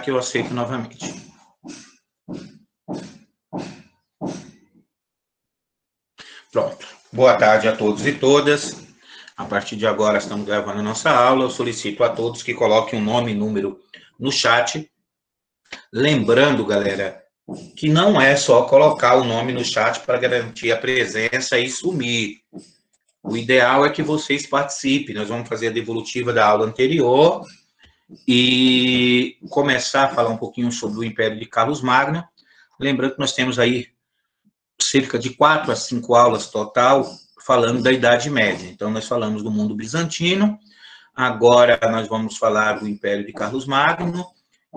que eu aceito novamente. Pronto. Boa tarde a todos e todas. A partir de agora, estamos gravando a nossa aula. Eu solicito a todos que coloquem um nome e número no chat. Lembrando, galera, que não é só colocar o nome no chat para garantir a presença e sumir. O ideal é que vocês participem. Nós vamos fazer a devolutiva da aula anterior e começar a falar um pouquinho sobre o Império de Carlos Magno. Lembrando que nós temos aí cerca de 4 a 5 aulas total falando da Idade Média. Então, nós falamos do mundo bizantino, agora nós vamos falar do Império de Carlos Magno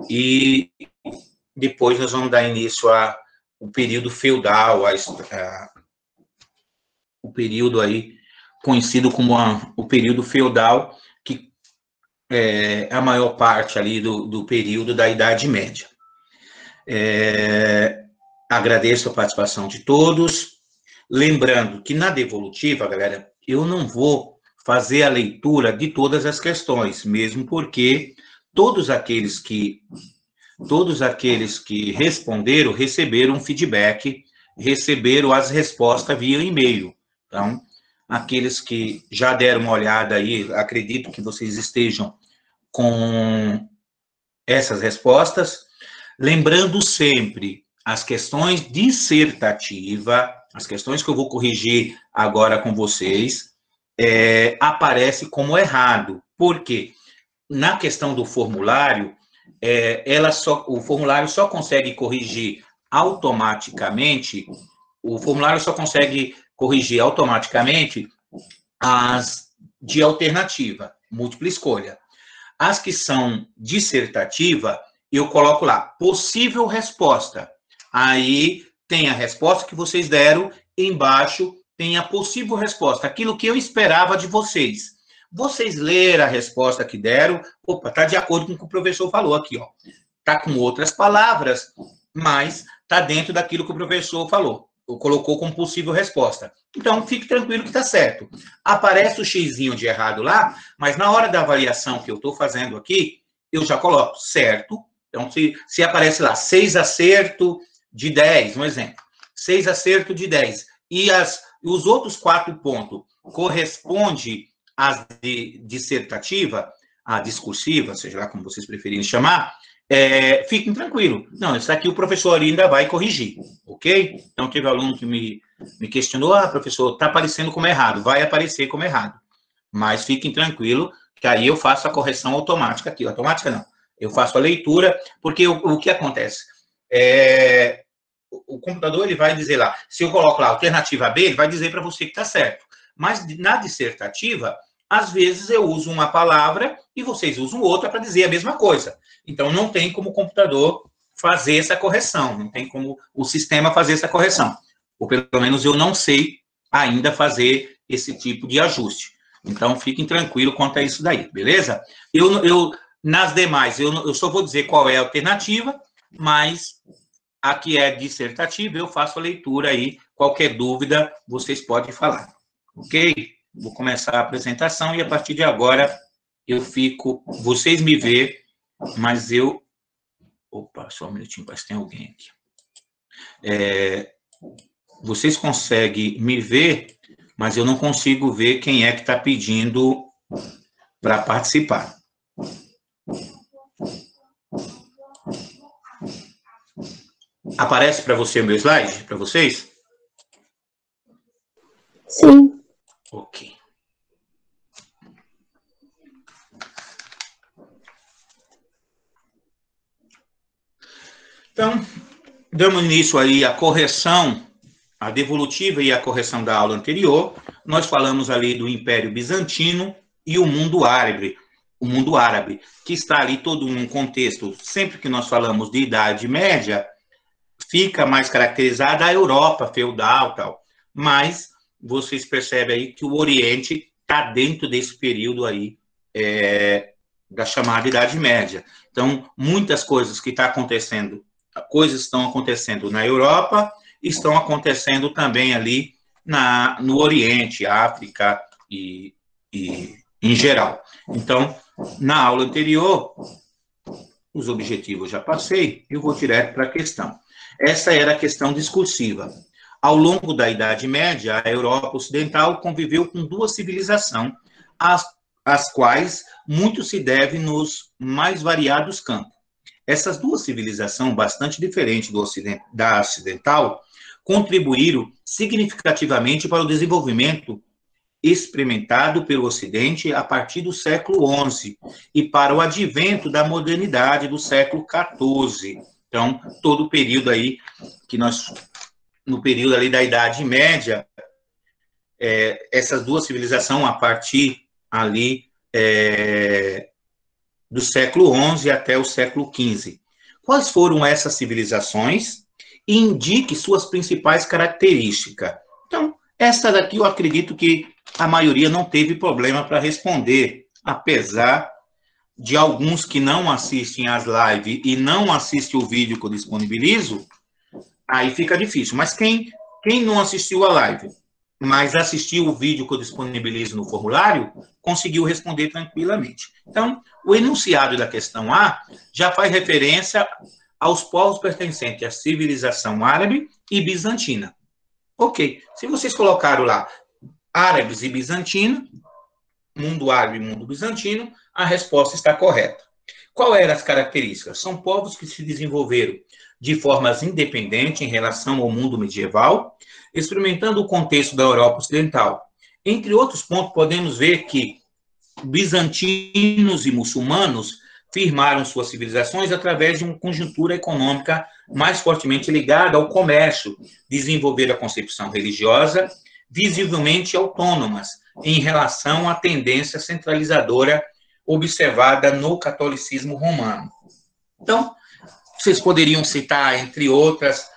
e depois nós vamos dar início ao período feudal, o período aí conhecido como o período feudal, que é a maior parte ali do período da Idade Média. Agradeço a participação de todos. Lembrando que na devolutiva, galera, eu não vou fazer a leitura de todas as questões, mesmo porque todos aqueles que responderam receberam feedback, receberam as respostas via e-mail. Então, aqueles que já deram uma olhada aí, acredito que vocês estejam com essas respostas. Lembrando sempre, as questões dissertativas, as questões que eu vou corrigir agora com vocês, aparece como errado. Por quê? Na questão do formulário, o formulário só consegue corrigir automaticamente, as de alternativa, múltipla escolha. As que são dissertativa, eu coloco lá, possível resposta. Aí tem a resposta que vocês deram, embaixo tem a possível resposta, aquilo que eu esperava de vocês. Vocês leram a resposta que deram, opa, está de acordo com o que o professor falou aqui, ó. Está com outras palavras, mas está dentro daquilo que o professor falou, colocou como possível resposta. Então, fique tranquilo que está certo. Aparece o xizinho de errado lá, mas na hora da avaliação que eu estou fazendo aqui, eu já coloco certo. Então, se aparece lá 6 acerto de 10, um exemplo, 6 acerto de 10, e os outros 4 pontos correspondem às de dissertativa, a discursiva, seja lá como vocês preferirem chamar, fiquem tranquilos. Não, isso aqui o professor ainda vai corrigir, ok? Então, teve aluno que me questionou, professor, está aparecendo como errado, vai aparecer como errado. Mas fiquem tranquilos, que aí eu faço a correção automática aqui. Automática não, eu faço a leitura, porque o que acontece? O computador ele vai dizer lá, se eu coloco lá alternativa B, ele vai dizer para você que está certo. Mas na dissertativa, às vezes eu uso uma palavra e vocês usam outra para dizer a mesma coisa. Então, não tem como o computador fazer essa correção, não tem como o sistema fazer essa correção. Ou pelo menos eu não sei ainda fazer esse tipo de ajuste. Então, fiquem tranquilos quanto a isso daí, beleza? Nas demais, eu só vou dizer qual é a alternativa, mas a que é dissertativa, eu faço a leitura aí. Qualquer dúvida, vocês podem falar. Ok? Vou começar a apresentação e a partir de agora vocês me vê, mas eu... Opa, só um minutinho, parece que tem alguém aqui. Vocês conseguem me ver, mas eu não consigo ver quem é que está pedindo para participar. Aparece para você o meu slide? Para vocês? Sim. Ok. Então, damos início aí à correção, a devolutiva e a correção da aula anterior. Nós falamos ali do Império Bizantino e o mundo árabe, que está ali todo num contexto, sempre que nós falamos de Idade Média, fica mais caracterizada a Europa feudal, tal. Mas vocês percebem aí que o Oriente está dentro desse período aí da chamada Idade Média. Então, muitas coisas que estão acontecendo na Europa, estão acontecendo também ali no Oriente, África e em geral. Então, na aula anterior, Os objetivos já passei, eu vou direto para a questão. Essa era a questão discursiva. Ao longo da Idade Média, a Europa Ocidental conviveu com duas civilizações, às quais muito se deve nos mais variados campos. Essas duas civilizações, bastante diferentes da ocidental, contribuíram significativamente para o desenvolvimento experimentado pelo Ocidente a partir do século XI e para o advento da modernidade do século XIV. Então, todo o período aí que nós, no período ali da Idade Média, essas duas civilizações a partir ali do século XI até o século XV. Quais foram essas civilizações? E indique suas principais características. Então, essa daqui eu acredito que a maioria não teve problema para responder, apesar de alguns que não assistem às lives e não assistem o vídeo que eu disponibilizo, aí fica difícil. Mas quem não assistiu a live, mas assistiu o vídeo que eu disponibilizo no formulário, conseguiu responder tranquilamente. Então, o enunciado da questão A já faz referência aos povos pertencentes à civilização árabe e bizantina. Ok, se vocês colocaram lá árabes e bizantino, mundo árabe e mundo bizantino, a resposta está correta. Qual eram as características? São povos que se desenvolveram de formas independentes em relação ao mundo medieval, experimentando o contexto da Europa Ocidental. Entre outros pontos, podemos ver que bizantinos e muçulmanos firmaram suas civilizações através de uma conjuntura econômica mais fortemente ligada ao comércio, desenvolveram a concepção religiosa visivelmente autônomas em relação à tendência centralizadora observada no catolicismo romano. Então, vocês poderiam citar, entre outras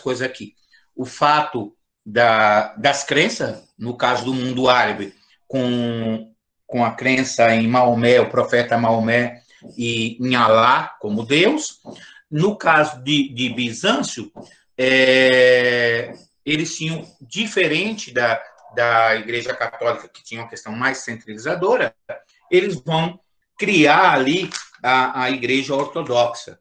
coisas aqui, o fato das crenças, no caso do mundo árabe, com a crença em Maomé, o profeta Maomé, e em Alá como Deus. No caso de Bizâncio, eles tinham, diferente da Igreja Católica, que tinha uma questão mais centralizadora, eles vão criar ali a Igreja Ortodoxa.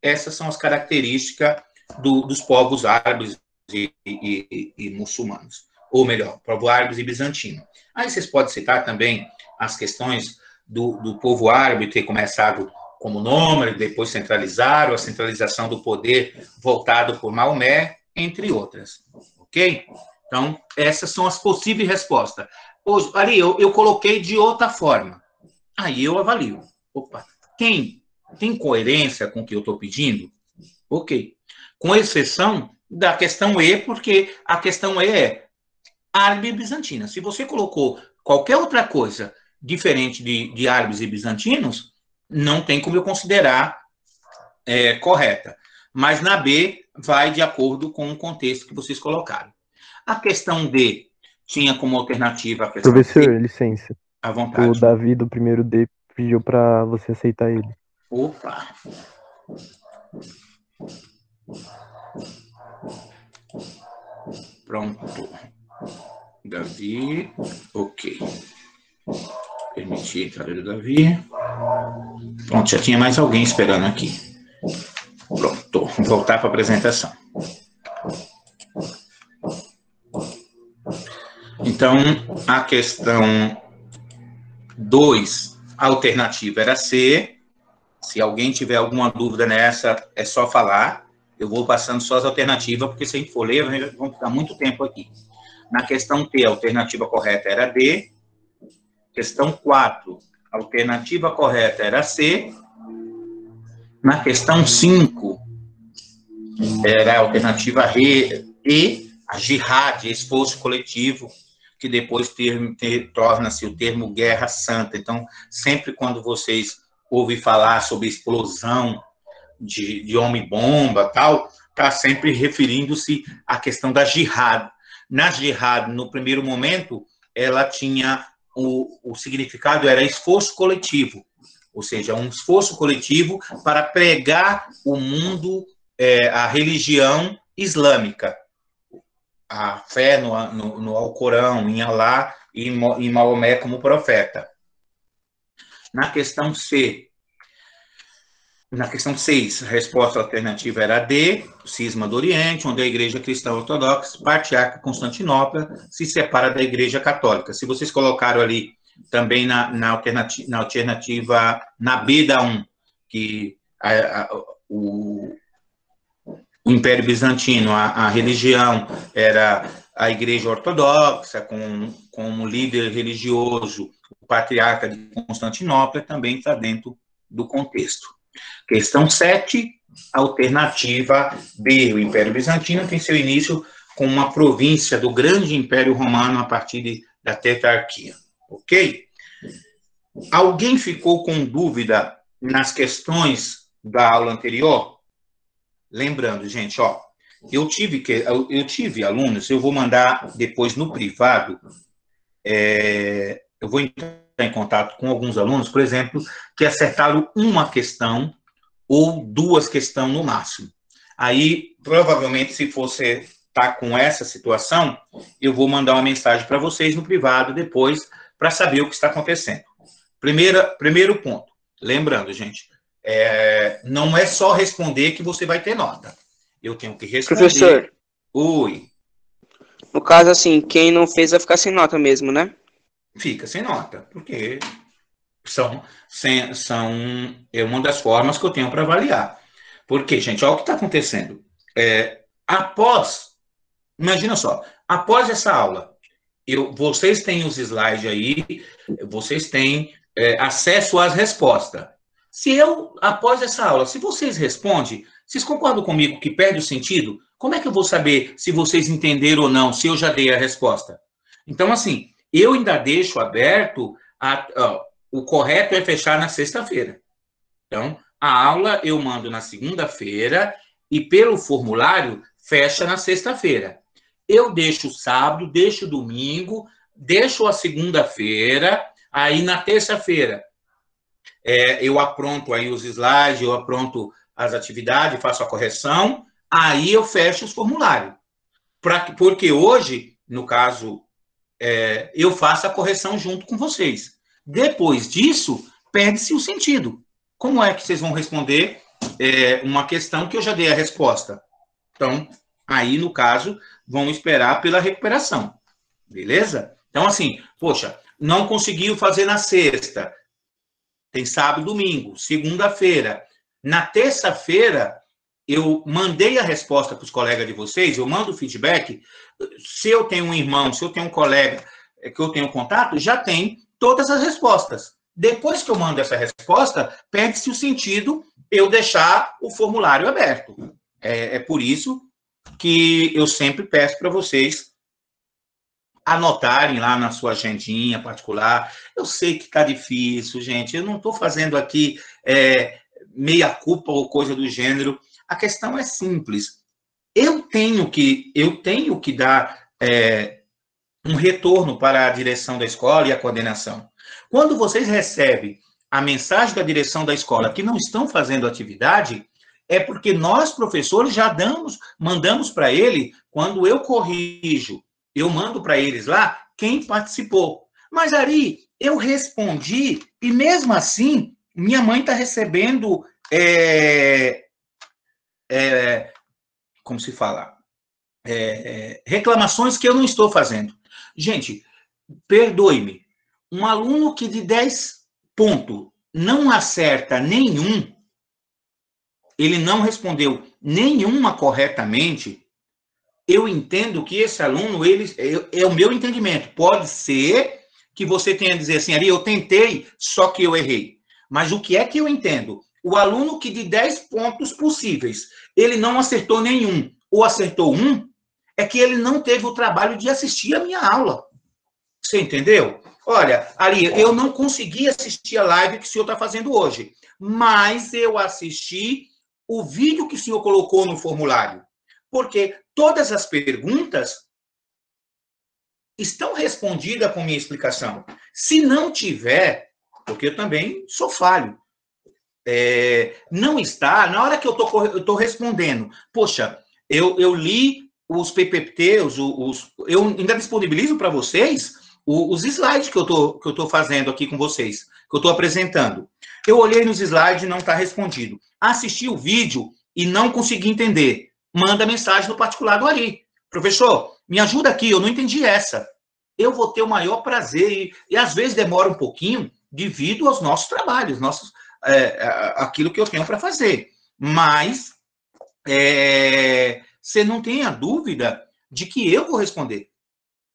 Essas são as características dos povos árabes e muçulmanos, ou melhor, povos árabes e bizantinos. Aí vocês podem citar também as questões do povo árabe ter começado como nômade, depois centralizaram, a centralização do poder voltado por Maomé, entre outras. Ok? Então, essas são as possíveis respostas. Hoje, ali, eu coloquei de outra forma. Aí eu avalio. Opa, tem coerência com o que eu estou pedindo? Ok. Com exceção da questão E, porque a questão E é árabe e bizantina. Se você colocou qualquer outra coisa diferente de árabes e bizantinos, não tem como eu considerar correta. Mas na B, vai de acordo com o contexto que vocês colocaram. A questão D tinha como alternativa a questão Professor, licença. à vontade. O Davi do primeiro D pediu para você aceitar ele. Opa! Pronto. Davi, ok. Permitir a entrada do Davi. Pronto, já tinha mais alguém esperando aqui. Pronto, vou voltar para a apresentação. Então, a questão 2, a alternativa era C. Se alguém tiver alguma dúvida nessa, é só falar. Eu vou passando só as alternativas, porque se a gente for ler, vamos ficar muito tempo aqui. Na questão T, a alternativa correta era D. Questão 4, a alternativa correta era C. Na questão 5, era a alternativa E, a jihad, esforço coletivo, que depois torna-se o termo guerra santa. Então, sempre quando vocês ouvem falar sobre explosão de homem-bomba, tal, está sempre referindo-se à questão da jihad. Na jihad, no primeiro momento, ela tinha o significado era esforço coletivo, ou seja, um esforço coletivo para pregar o mundo, a religião islâmica, a fé no Alcorão, em Alá e em Maomé como profeta. Na questão C, Na questão 6, a resposta alternativa era D, o cisma do Oriente, onde a Igreja Cristã Ortodoxa, Patriarca Constantinopla, se separa da Igreja Católica. Se vocês colocaram ali também na alternativa, na B da 1, que o Império Bizantino, a religião era a Igreja Ortodoxa, como líder religioso, o Patriarca de Constantinopla, também está dentro do contexto. Questão 7, alternativa B. O Império Bizantino tem seu início com uma província do Grande Império Romano a partir da Tetrarquia. Ok? Alguém ficou com dúvida nas questões da aula anterior? Lembrando, gente, ó, eu tive alunos, eu vou mandar depois no privado, eu vou entrar em contato com alguns alunos, por exemplo, que acertaram uma questão ou 2 questões no máximo. Aí, provavelmente, se você está com essa situação, eu vou mandar uma mensagem para vocês no privado depois, para saber o que está acontecendo. Primeiro ponto, lembrando, gente, não é só responder que você vai ter nota. Eu tenho que responder. Professor. Oi. No caso, assim, quem não fez vai ficar sem nota mesmo, né? Fica sem nota, porque é uma das formas que eu tenho para avaliar. Porque, gente, olha o que está acontecendo. Imagina só, após essa aula, vocês têm os slides aí, vocês têm acesso às respostas. Após essa aula, se vocês respondem, vocês concordam comigo que perde o sentido? Como é que eu vou saber se vocês entenderam ou não, se eu já dei a resposta? Então, assim, eu ainda deixo aberto, o correto é fechar na sexta-feira. Então, a aula eu mando na segunda-feira e pelo formulário fecha na sexta-feira. Eu deixo sábado, deixo domingo, deixo a segunda-feira, aí na terça-feira eu apronto aí os slides, eu apronto as atividades, faço a correção, aí eu fecho os formulários. Porque hoje, no caso, eu faço a correção junto com vocês. Depois disso, perde-se o sentido. Como é que vocês vão responder uma questão que eu já dei a resposta? Então, aí, no caso, vão esperar pela recuperação. Beleza? Então, assim, poxa, não conseguiu fazer na sexta. Tem sábado e domingo. Segunda-feira. Na terça-feira, eu mandei a resposta para os colegas de vocês, eu mando o feedback. Se eu tenho um irmão, se eu tenho um colega que eu tenho contato, já tem todas as respostas. Depois que eu mando essa resposta, perde-se o sentido eu deixar o formulário aberto. É por isso que eu sempre peço para vocês anotarem lá na sua agendinha particular. Eu sei que está difícil, gente. Eu não estou fazendo aqui meia culpa ou coisa do gênero. A questão é simples. Eu tenho que dar um retorno para a direção da escola e a coordenação. Quando vocês recebem a mensagem da direção da escola que não estão fazendo atividade, é porque nós, professores, já mandamos para ele, quando eu corrijo, eu mando para eles lá quem participou. Mas, Ari, eu respondi e, mesmo assim, minha mãe está recebendo, como se fala, reclamações que eu não estou fazendo. Gente, perdoe-me, um aluno que de 10 pontos não acerta nenhum, ele não respondeu nenhuma corretamente, eu entendo que esse aluno, é o meu entendimento. Pode ser que você tenha a dizer assim, Ari, eu tentei, só que eu errei. Mas o que é que eu entendo? O aluno que de 10 pontos possíveis, ele não acertou nenhum, ou acertou um, é que ele não teve o trabalho de assistir a minha aula. Você entendeu? Olha, Ari, eu não consegui assistir a live que o senhor está fazendo hoje, mas eu assisti o vídeo que o senhor colocou no formulário. Porque todas as perguntas estão respondidas com minha explicação. Se não tiver, porque eu também sou falho, não está, na hora que eu estou respondendo, poxa, eu li os PPT, eu ainda disponibilizo para vocês os slides que eu estou fazendo aqui com vocês, que eu estou apresentando. Eu olhei nos slides e não está respondido. Assisti o vídeo e não consegui entender. Manda mensagem no particular do Ari. Professor, me ajuda aqui, eu não entendi essa. Eu vou ter o maior prazer e às vezes demora um pouquinho devido aos nossos trabalhos, aquilo que eu tenho para fazer. Mas você não tenha dúvida de que eu vou responder.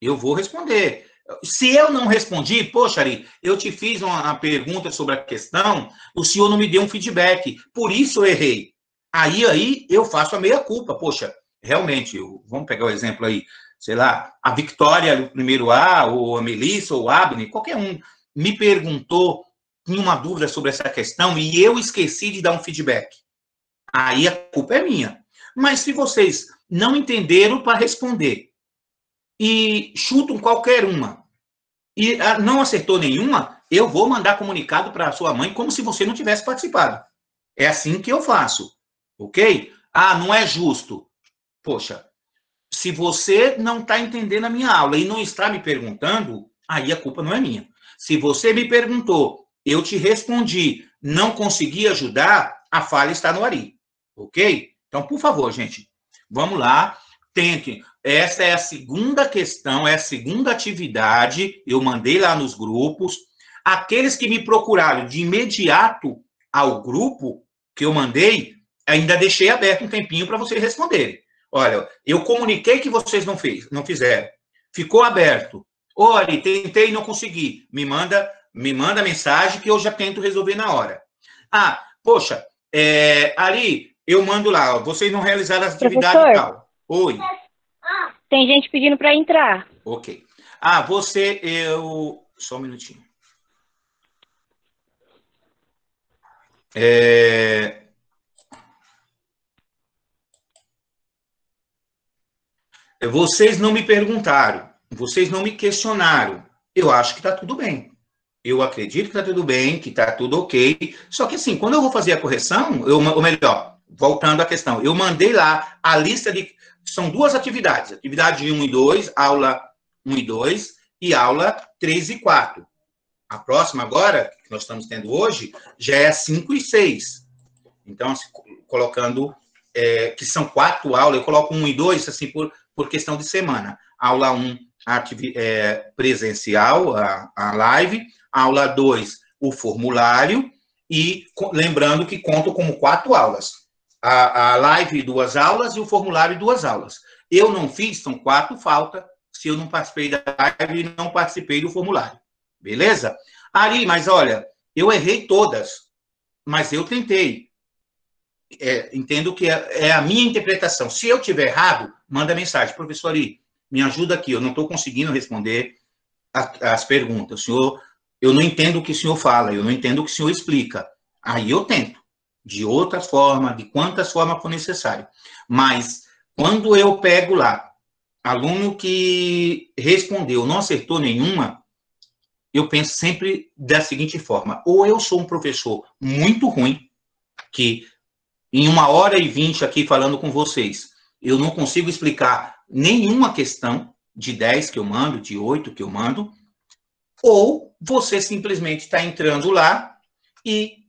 Eu vou responder. Se eu não respondi, poxa, Ari, eu te fiz uma pergunta sobre a questão, o senhor não me deu um feedback, por isso eu errei. Aí eu faço a meia-culpa. Poxa, realmente, vamos pegar o exemplo aí, sei lá, a Victoria do primeiro A, ou a Melissa, ou o Abner, qualquer um, me perguntou, tinha uma dúvida sobre essa questão, e eu esqueci de dar um feedback. Aí a culpa é minha. Mas se vocês não entenderam para responder, e chutam qualquer uma, e não acertou nenhuma, eu vou mandar comunicado para a sua mãe como se você não tivesse participado. É assim que eu faço, ok? Ah, não é justo. Poxa, se você não está entendendo a minha aula e não está me perguntando, aí a culpa não é minha. Se você me perguntou, eu te respondi, não consegui ajudar, a falha está no Ari, ok? Então, por favor, gente, vamos lá, tentem. Essa é a segunda questão, é a segunda atividade, eu mandei lá nos grupos. Aqueles que me procuraram de imediato ao grupo que eu mandei, ainda deixei aberto um tempinho para vocês responderem. Olha, eu comuniquei que vocês não fizeram. Ficou aberto. Olha, tentei e não consegui. Me manda mensagem que eu já tento resolver na hora. Ah, poxa, Ari, eu mando lá, ó, vocês não realizaram as atividades e tal. Oi. Tem gente pedindo para entrar. Ok. Só um minutinho. Vocês não me perguntaram, vocês não me questionaram. Eu acho que está tudo bem. Eu acredito que está tudo bem, que está tudo ok. Só que assim, quando eu vou fazer a correção, ou melhor, voltando à questão, eu mandei lá a lista de... São duas atividades. Atividade 1 e 2, aula 1 e 2, e aula 3 e 4. A próxima agora, que nós estamos tendo hoje, já é 5 e 6. Então, assim, colocando... que são 4 aulas, eu coloco 1 e 2, assim, por questão de semana. Aula 1, presencial, a live. Aula 2, o formulário. E lembrando que conto como 4 aulas. A live, 2 aulas, e o formulário, 2 aulas. Eu não fiz, são 4 faltas, se eu não participei da live e não participei do formulário. Beleza? Ari, mas olha, eu errei todas, mas eu tentei. Entendo que é a minha interpretação. Se eu tiver errado, manda mensagem. Professor Ari, me ajuda aqui, eu não estou conseguindo responder as perguntas. Senhor, eu não entendo o que o senhor fala, eu não entendo o que o senhor explica. Aí eu tento, de outra forma, de quantas formas for necessário. Mas, quando eu pego lá, aluno que respondeu, não acertou nenhuma, eu penso sempre da seguinte forma: ou eu sou um professor muito ruim, que em 1h20 aqui falando com vocês, eu não consigo explicar nenhuma questão de 10 que eu mando, de 8 que eu mando, ou você simplesmente está entrando lá e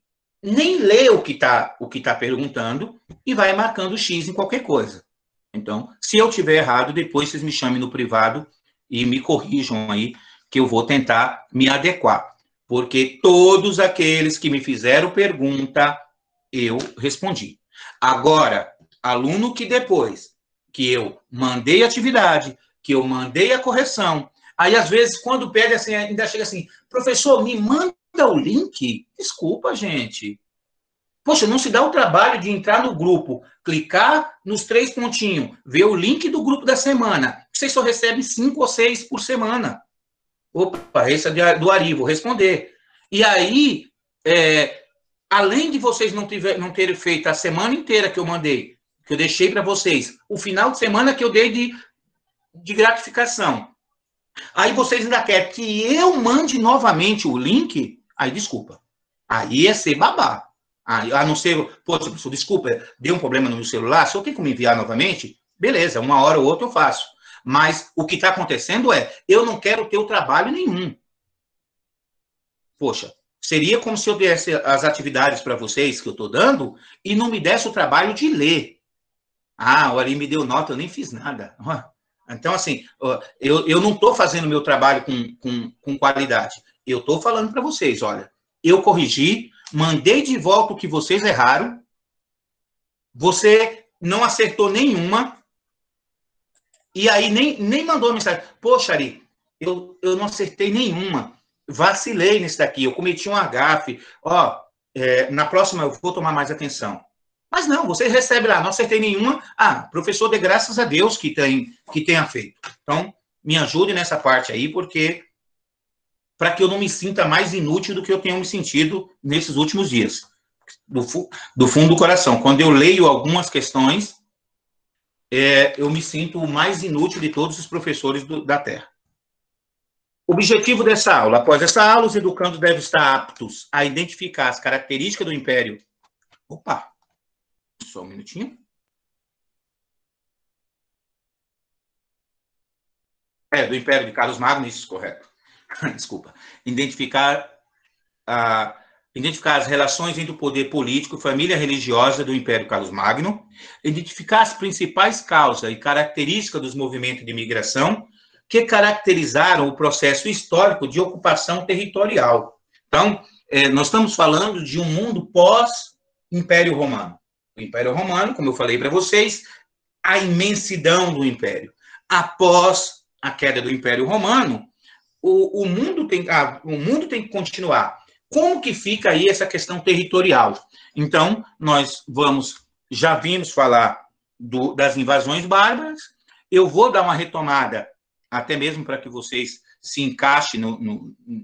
nem lê o que tá perguntando e vai marcando X em qualquer coisa. Então, se eu tiver errado, depois vocês me chamem no privado e me corrijam aí, que eu vou tentar me adequar. Porque todos aqueles que me fizeram pergunta, eu respondi. Agora, aluno que depois que eu mandei a atividade, que eu mandei a correção, aí às vezes quando pede assim, ainda chega assim, professor, me manda o link? Desculpa, gente. Poxa, não se dá o trabalho de entrar no grupo, clicar nos 3 pontinhos, ver o link do grupo da semana. Vocês só recebem 5 ou 6 por semana. Opa, esse é do Ari, vou responder. E aí, além de vocês não terem feito a semana inteira que eu mandei, que eu deixei para vocês, o final de semana que eu dei de gratificação, aí vocês ainda querem que eu mande novamente o link? Aí, desculpa. Aí é ser babá. A não ser, professor, desculpa, deu um problema no meu celular, se eu tenho que me enviar novamente, beleza, uma hora ou outra eu faço. Mas o que está acontecendo eu não quero ter o trabalho nenhum. Poxa, Seria como se eu desse as atividades para vocês que eu estou dando e não me desse o trabalho de ler. Ah, o Ari me deu nota, eu nem fiz nada. Então, assim, eu não estou fazendo meu trabalho com qualidade. Eu estou falando para vocês, olha, eu corrigi, mandei de volta o que vocês erraram, você não acertou nenhuma, e aí nem mandou mensagem. Poxa, Ari, eu não acertei nenhuma. Vacilei nesse daqui, eu cometi um agafe. Na próxima eu vou tomar mais atenção. Mas não, você recebe lá, não acertei nenhuma. Ah, professor, dê graças a Deus que tenha feito. Então, me ajude nessa parte aí, porque para que eu não me sinta mais inútil do que eu tenho me sentido nesses últimos dias. Do fundo do coração. Quando eu leio algumas questões, eu me sinto o mais inútil de todos os professores da Terra. Objetivo dessa aula. Após essa aula, os educandos devem estar aptos a identificar as características do Império. Opa! Só um minutinho. Do Império de Carlos Magno, isso, correto. Desculpa. Identificar as relações entre o poder político e família religiosa do Império Carlos Magno, identificar as principais causas e características dos movimentos de migração que caracterizaram o processo histórico de ocupação territorial. Então, nós estamos falando de um mundo pós-Império Romano. O Império Romano, como eu falei para vocês, a imensidão do Império. Após a queda do Império Romano, o mundo tem que continuar. Como que fica aí essa questão territorial? Então, nós já vimos falar das invasões bárbaras, eu vou dar uma retomada, até mesmo para que vocês se encaixem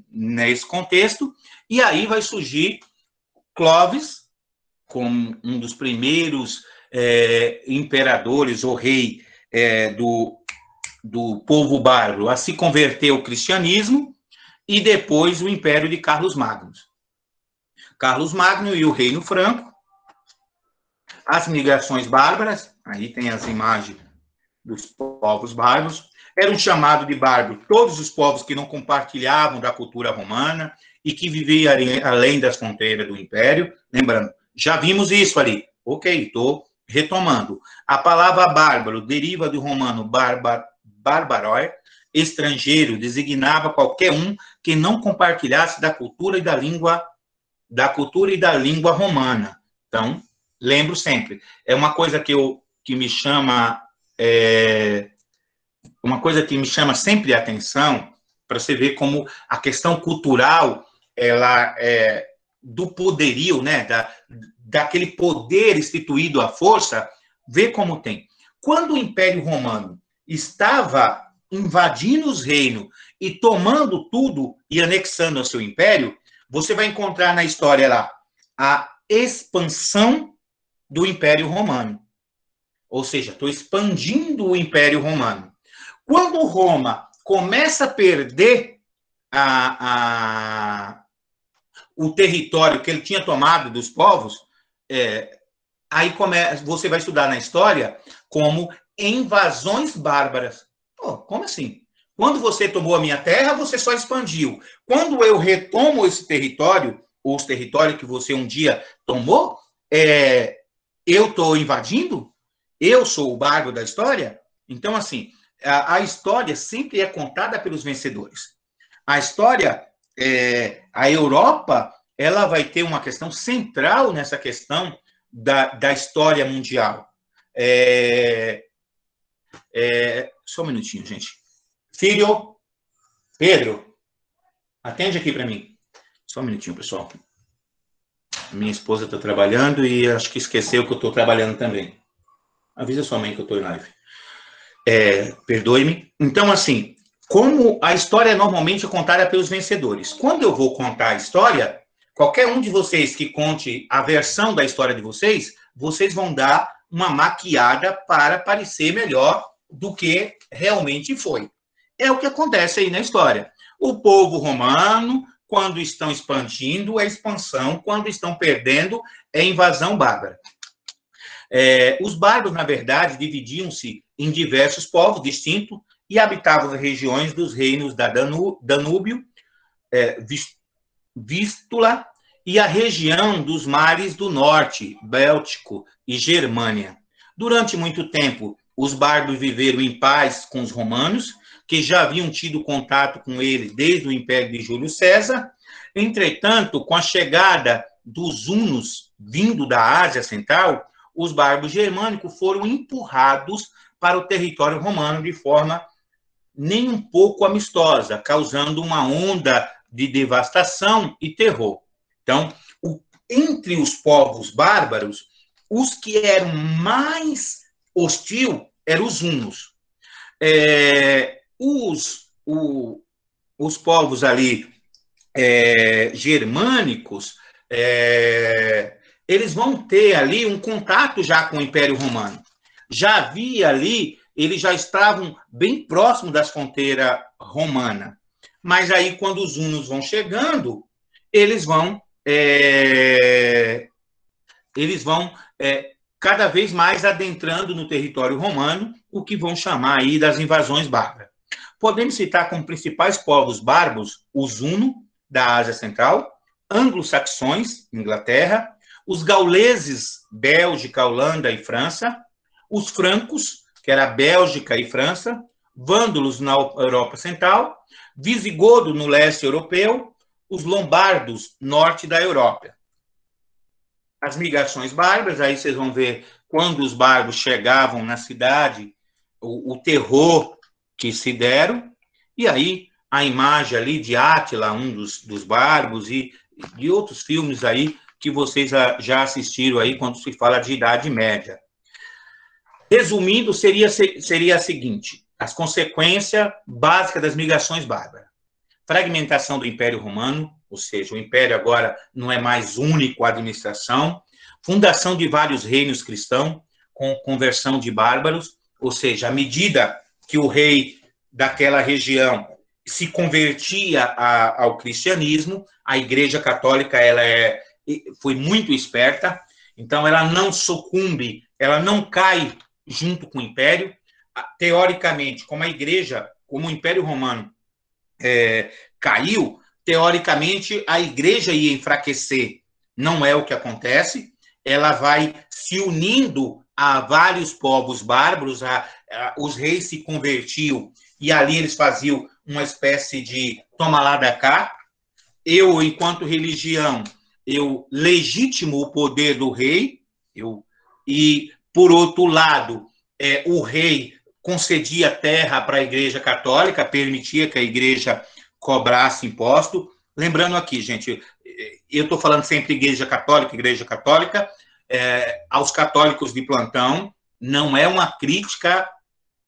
nesse contexto, e aí vai surgir Clovis, como um dos primeiros imperadores ou rei do povo bárbaro a se converter ao cristianismo, e depois o Império de Carlos Magno. Carlos Magno e o Reino Franco, as migrações bárbaras, aí tem as imagens dos povos bárbaros, eram chamados de bárbaro todos os povos que não compartilhavam da cultura romana e que viviam além das fronteiras do Império. Lembrando, já vimos isso ali. Ok, estou retomando. A palavra bárbaro deriva do romano barbaroi, estrangeiro, designava qualquer um que não compartilhasse da cultura e da língua romana. Então, lembro sempre, é uma coisa que me chama sempre a atenção, para você ver como a questão cultural, ela do poderio, né, daquele poder instituído à força, vê como tem. Quando o Império Romano estava invadindo os reinos e tomando tudo e anexando ao seu império, você vai encontrar na história lá a expansão do Império Romano. Ou seja, estou expandindo o Império Romano. Quando Roma começa a perder o território que ele tinha tomado dos povos, aí você vai estudar na história como invasões bárbaras. Como assim? Quando você tomou a minha terra, você só expandiu. Quando eu retomo esse território, ou os territórios que você um dia tomou, eu estou invadindo? Eu sou o bárbaro da história? Então, assim, a história sempre é contada pelos vencedores. A história, a Europa, ela vai ter uma questão central nessa questão da história mundial. Só um minutinho, gente. Filho, Pedro, atende aqui para mim. Só um minutinho, pessoal. Minha esposa está trabalhando e acho que esqueceu que eu estou trabalhando também. Avisa sua mãe que eu estou em live. Perdoe-me. Então, assim, como a história normalmente é contada pelos vencedores. Quando eu vou contar a história, qualquer um de vocês que conte a versão da história de vocês vão dar uma maquiada para parecer melhor do que realmente foi. É o que acontece aí na história. O povo romano, quando estão expandindo, é expansão. Quando estão perdendo, é invasão bárbara. Os bárbaros, na verdade, dividiam-se em diversos povos distintos e habitavam as regiões dos reinos da Danúbio, Vístula e a região dos mares do norte, Béltico e Germânia. Durante muito tempo, os bárbaros viveram em paz com os romanos, que já haviam tido contato com eles desde o Império de Júlio César. Entretanto, com a chegada dos hunos vindo da Ásia Central, os bárbaros germânicos foram empurrados para o território romano de forma nem um pouco amistosa, causando uma onda de devastação e terror. Então, entre os povos bárbaros, os que eram mais hostis eram os hunos. Os povos ali germânicos, eles vão ter ali um contato já com o Império Romano. Já havia ali, eles já estavam bem próximos das fronteiras romanas. Mas aí, quando os hunos vão chegando, eles vão cada vez mais adentrando no território romano, o que vão chamar aí das invasões bárbaras. Podemos citar como principais povos bárbaros os hunos, da Ásia Central, anglo-saxões, Inglaterra, os gauleses, Bélgica, Holanda e França, os francos, que era Bélgica e França, vândalos na Europa Central, visigodo no leste europeu, os lombardos, norte da Europa. As migrações bárbaras, aí vocês vão ver quando os bárbaros chegavam na cidade, o terror que se deram, e aí a imagem ali de Átila, um dos bárbaros, e de outros filmes aí que vocês já assistiram aí quando se fala de Idade Média. Resumindo, seria a seguinte: as consequências básicas das migrações bárbaras. Fragmentação do Império Romano, ou seja, o Império agora não é mais único a administração. Fundação de vários reinos cristãos, com conversão de bárbaros, ou seja, à medida que o rei daquela região se convertia ao cristianismo, a Igreja Católica foi muito esperta, então ela não sucumbe, ela não cai junto com o Império. Teoricamente, como o Império Romano caiu, teoricamente a Igreja ia enfraquecer. Não é o que acontece. Ela vai se unindo a vários povos bárbaros, os reis se convertiam, e ali eles faziam uma espécie de toma lá da cá. Eu, enquanto religião, eu legitimo o poder do rei, e, por outro lado, o rei concedia terra para a Igreja Católica, permitia que a Igreja cobrasse imposto. Lembrando aqui, gente, eu estou falando sempre Igreja Católica, aos católicos de plantão, não é uma crítica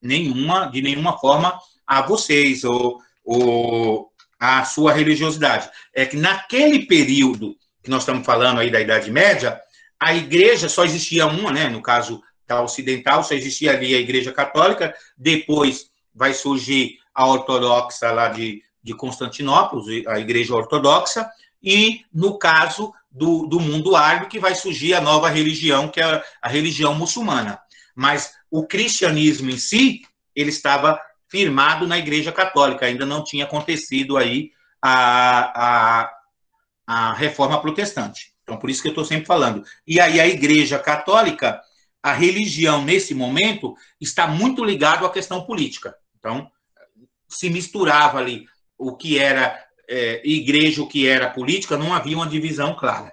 de nenhuma forma a vocês ou a sua religiosidade. É que naquele período que nós estamos falando aí da Idade Média, a igreja só existia uma, né? No caso da ocidental, só existia ali a Igreja Católica, depois vai surgir a ortodoxa lá de Constantinopla, a Igreja Ortodoxa, e no caso do mundo árabe, que vai surgir a nova religião, que é a religião muçulmana. Mas o cristianismo em si, ele estava firmado na Igreja Católica, ainda não tinha acontecido aí a reforma protestante. Então, por isso que eu estou sempre falando. E aí a Igreja Católica, a religião, nesse momento, está muito ligado à questão política. Então, se misturava ali o que era igreja, o que era política, não havia uma divisão clara.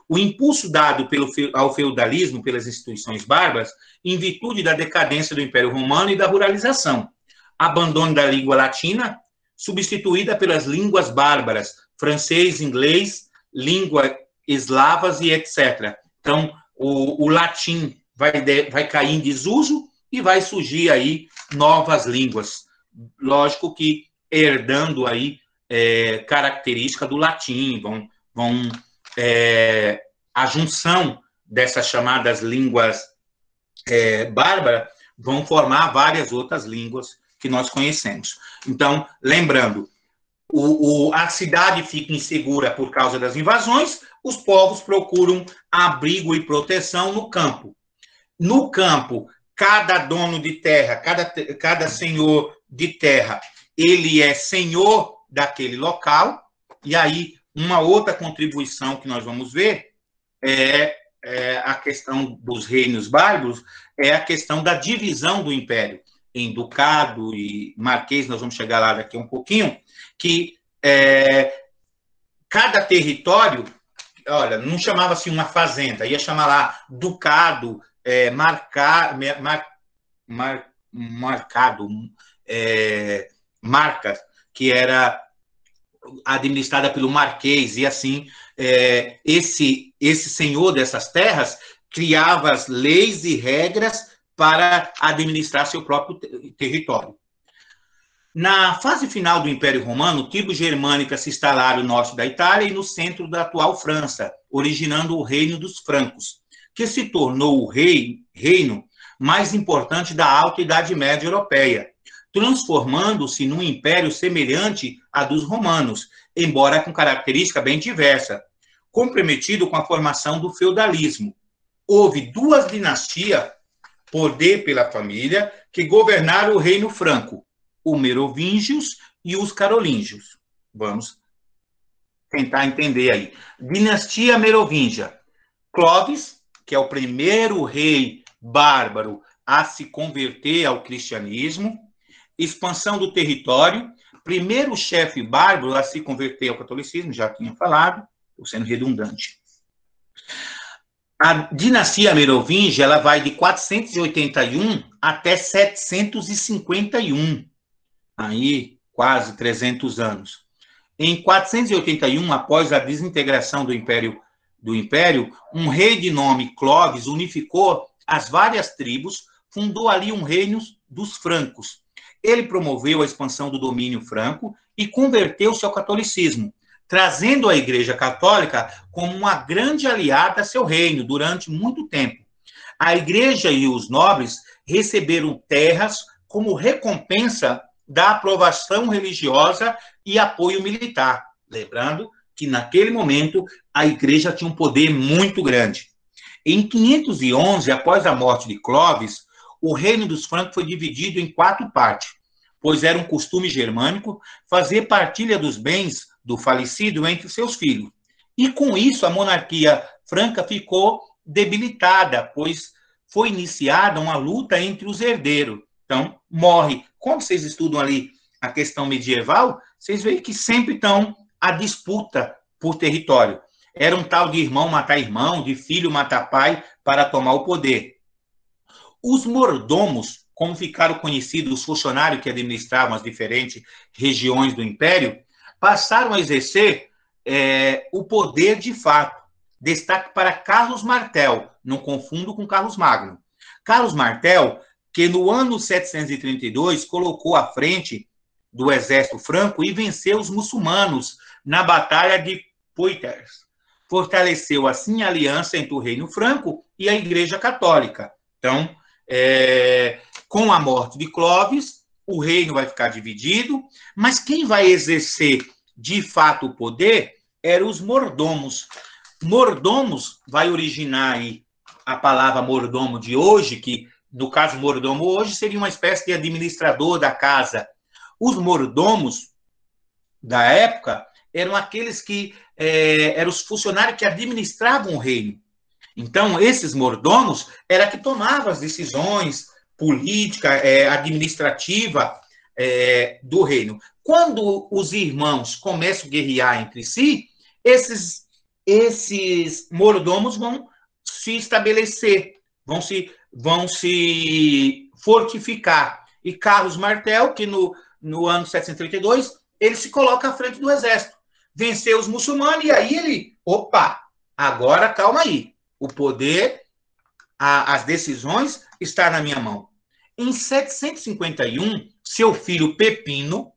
O impulso dado ao feudalismo pelas instituições bárbaras, em virtude da decadência do Império Romano e da ruralização, abandono da língua latina, substituída pelas línguas bárbaras, francês, inglês, língua eslavas e etc. Então, o latim vai cair em desuso e vai surgir aí novas línguas. Lógico que herdando aí característica do latim, a junção dessas chamadas línguas bárbaras vão formar várias outras línguas que nós conhecemos. Então, lembrando, a cidade fica insegura por causa das invasões, os povos procuram abrigo e proteção no campo. No campo, cada dono de terra, cada senhor de terra, ele é senhor daquele local, e aí uma outra contribuição que nós vamos ver é a questão dos reinos bárbaros, é a questão da divisão do império em ducado e marquês, nós vamos chegar lá daqui um pouquinho, que cada território, olha, não chamava-se uma fazenda, ia chamar lá ducado, marcado, marca, que era administrada pelo marquês, e assim, esse senhor dessas terras criava as leis e regras para administrar seu próprio território. Na fase final do Império Romano, tribos germânicas se instalaram no norte da Itália e no centro da atual França, originando o Reino dos Francos, que se tornou o reino mais importante da Alta Idade Média Europeia, transformando-se num império semelhante a dos romanos, embora com característica bem diversa, comprometido com a formação do feudalismo. Houve duas dinastias, poder pela família, que governaram o Reino Franco, os merovingios e os carolíngios. Vamos tentar entender aí. Dinastia merovingia. Clovis, que é o primeiro rei bárbaro a se converter ao cristianismo. Expansão do território. Primeiro chefe bárbaro a se converter ao catolicismo, já tinha falado, estou sendo redundante. A dinastia merovingia, ela vai de 481 até 751. Aí, quase 300 anos. Em 481, após a desintegração do império, um rei de nome Clovis unificou as várias tribos, fundou ali um reino dos francos. Ele promoveu a expansão do domínio franco e converteu-se ao catolicismo, trazendo a Igreja Católica como uma grande aliada a seu reino durante muito tempo. A Igreja e os nobres receberam terras como recompensa da aprovação religiosa e apoio militar. Lembrando que, naquele momento, a Igreja tinha um poder muito grande. Em 511, após a morte de Clovis, o reino dos francos foi dividido em 4 partes, pois era um costume germânico fazer partilha dos bens do falecido entre seus filhos. E, com isso, a monarquia franca ficou debilitada, pois foi iniciada uma luta entre os herdeiros. Então, morre. Quando vocês estudam ali a questão medieval, vocês veem que sempre estão a disputa por território. Era um tal de irmão matar irmão, de filho matar pai, para tomar o poder. Os mordomos, como ficaram conhecidos os funcionários que administravam as diferentes regiões do império, passaram a exercer o poder de fato. Destaque para Carlos Martel, não confundo com Carlos Magno. Carlos Martel, que no ano 732 colocou à frente do exército franco e venceu os muçulmanos na Batalha de Poitiers. Fortaleceu assim a aliança entre o Reino Franco e a Igreja Católica. Então, com a morte de Clovis, o reino vai ficar dividido, mas quem vai exercer de fato o poder eram os mordomos. Mordomos vai originar aí a palavra mordomo de hoje, que no caso mordomo hoje seria uma espécie de administrador da casa. Os mordomos da época eram aqueles que eram os funcionários que administravam o reino. Então, esses mordomos eram que tomavam as decisões políticas, administrativas do reino. Quando os irmãos começam a guerrear entre si, esses mordomos vão se estabelecer, vão se fortificar. E Carlos Martel, que no ano 732, ele se coloca à frente do exército, venceu os muçulmanos, e aí ele, agora calma aí, o poder, as decisões está na minha mão. Em 751, seu filho Pepino,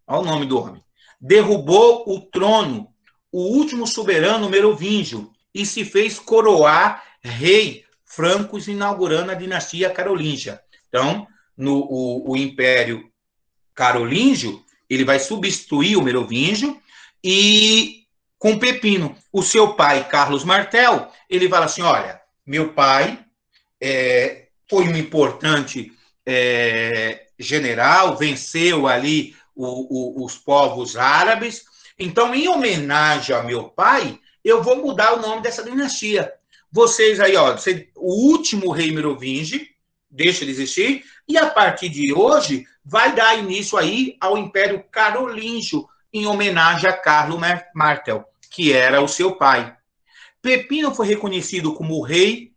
olha o nome do homem, derrubou o trono, o último soberano merovingio, e se fez coroar rei francos, inaugurando a dinastia carolíngia. Então, o Império Carolíngio, ele vai substituir o merovingio, e com Pepino, o seu pai, Carlos Martel, ele fala assim, olha, meu pai foi um importante general, venceu ali os povos árabes, Então, em homenagem ao meu pai, eu vou mudar o nome dessa dinastia. Vocês aí, ó, o último rei merovingio deixa de existir, e a partir de hoje vai dar início aí ao Império Carolíngio, em homenagem a Carlo Martel, que era o seu pai. Pepino foi reconhecido como rei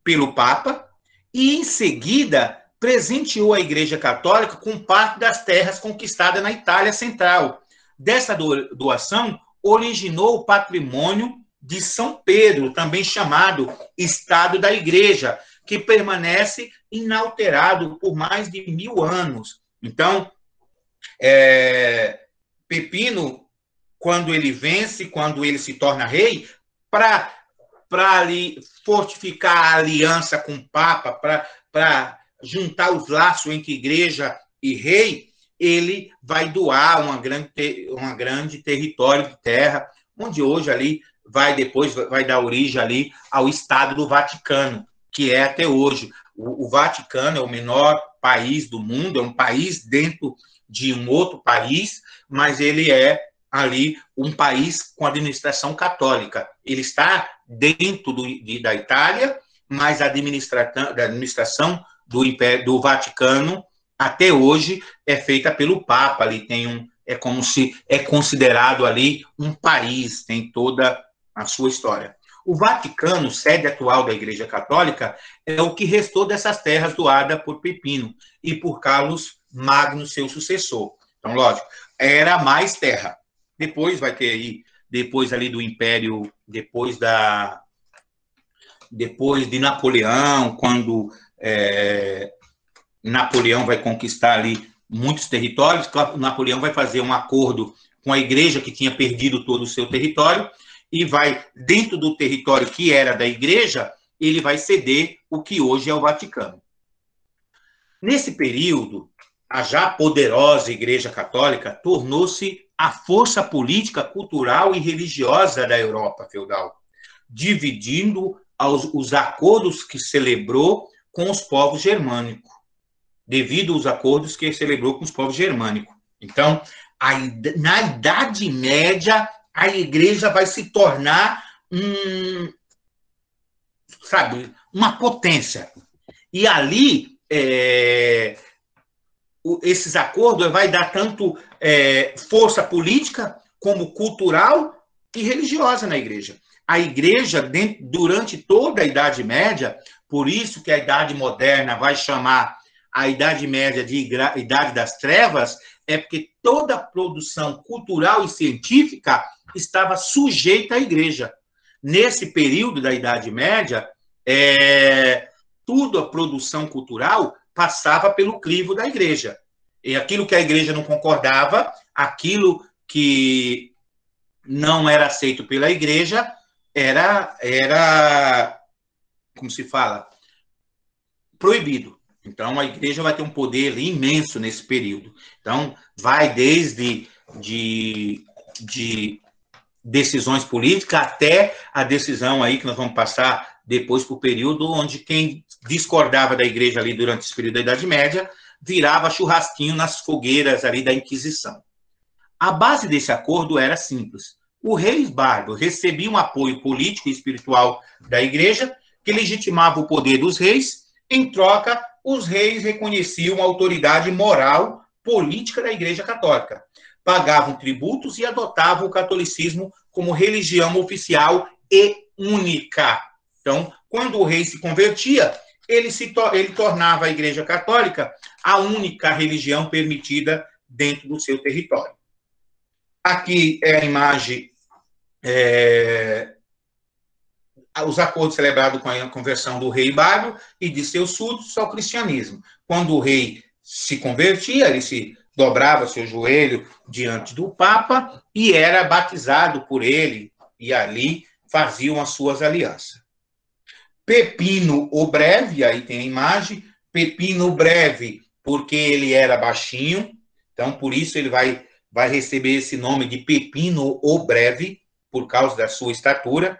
pelo Papa e, em seguida, presenteou a Igreja Católica com parte das terras conquistadas na Itália Central. Dessa doação, originou o patrimônio de São Pedro, também chamado Estado da Igreja, que permanece inalterado por mais de 1000 anos. Então, Pepino, quando ele vence, quando ele se torna rei, para ali fortificar a aliança com o Papa, para juntar os laços entre igreja e rei, ele vai doar uma grande território de terra, onde hoje ali depois vai dar origem ali ao Estado do Vaticano, que é até hoje. O Vaticano é o menor país do mundo, é um país dentro de um outro país, mas ele é ali um país com administração católica. Ele está dentro da Itália, mas a administração do Vaticano até hoje é feita pelo Papa. Ali é como se é considerado ali um país, tem toda a sua história. O Vaticano, sede atual da Igreja Católica, é o que restou dessas terras doadas por Pepino e por Carlos Magno, seu sucessor. Então, lógico, era mais terra. Depois vai ter aí, depois ali do Império, depois de Napoleão, quando Napoleão vai conquistar ali muitos territórios, Napoleão vai fazer um acordo com a igreja que tinha perdido todo o seu território e vai, dentro do território que era da igreja, ele vai ceder o que hoje é o Vaticano. Nesse período, a já poderosa Igreja Católica tornou-se a força política, cultural e religiosa da Europa feudal, dividindo os acordos que celebrou com os povos germânicos, devido aos acordos que celebrou com os povos germânicos. Então, na Idade Média, a Igreja vai se tornar uma potência. E ali, esses acordos vai dar tanto força política como cultural e religiosa na Igreja. A Igreja, durante toda a Idade Média, por isso que a Idade Moderna vai chamar a Idade Média de Idade das Trevas, é porque toda a produção cultural e científica estava sujeita à Igreja. Nesse período da Idade Média, tudo a produção cultural passava pelo crivo da Igreja. E aquilo que a Igreja não concordava, aquilo que não era aceito pela Igreja, era como se fala, proibido. Então, a Igreja vai ter um poder imenso nesse período. Então, vai desde de decisões políticas até a decisão aí que nós vamos passar depois para o período onde quem discordava da Igreja ali durante esse período da Idade Média virava churrasquinho nas fogueiras ali da Inquisição. A base desse acordo era simples. O rei bárbaro recebia um apoio político e espiritual da Igreja, que legitimava o poder dos reis. Em troca, os reis reconheciam a autoridade moral política da Igreja Católica, pagavam tributos e adotavam o catolicismo como religião oficial e única. Então, quando o rei se convertia, ele tornava a Igreja Católica a única religião permitida dentro do seu território. Aqui é a imagem, os acordos celebrados com a conversão do rei bárbaro e de seus súditos ao cristianismo. Quando o rei se convertia, ele se dobrava seu joelho diante do Papa e era batizado por ele, e ali faziam as suas alianças. Pepino o Breve, aí tem a imagem, Pepino Breve, porque ele era baixinho, então por isso ele vai receber esse nome de Pepino o Breve, por causa da sua estatura.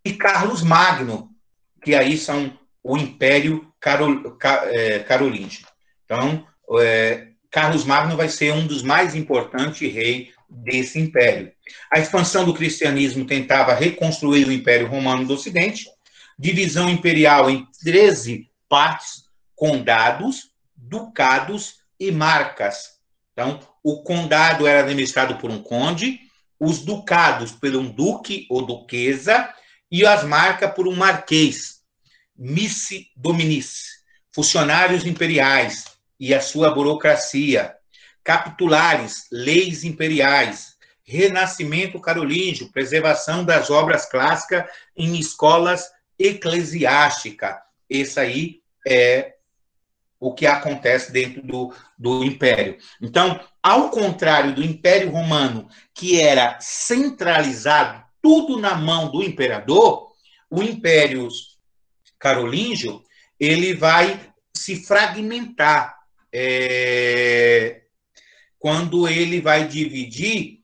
E Carlos Magno, que aí são o Império Carolíngio. Então, Carlos Magno vai ser um dos mais importantes reis desse império. A expansão do cristianismo tentava reconstruir o Império Romano do Ocidente, divisão imperial em 13 partes, condados, ducados e marcas. Então, o condado era administrado por um conde, os ducados por um duque ou duquesa, e as marcas por um marquês, missi dominis, funcionários imperiais e a sua burocracia, capitulares, leis imperiais, renascimento carolíngio, preservação das obras clássicas em escolas eclesiásticas. Esse aí é o que acontece dentro do Império. Então, ao contrário do Império Romano, que era centralizado, tudo na mão do imperador, o Império Carolíngio, ele vai se fragmentar quando ele vai dividir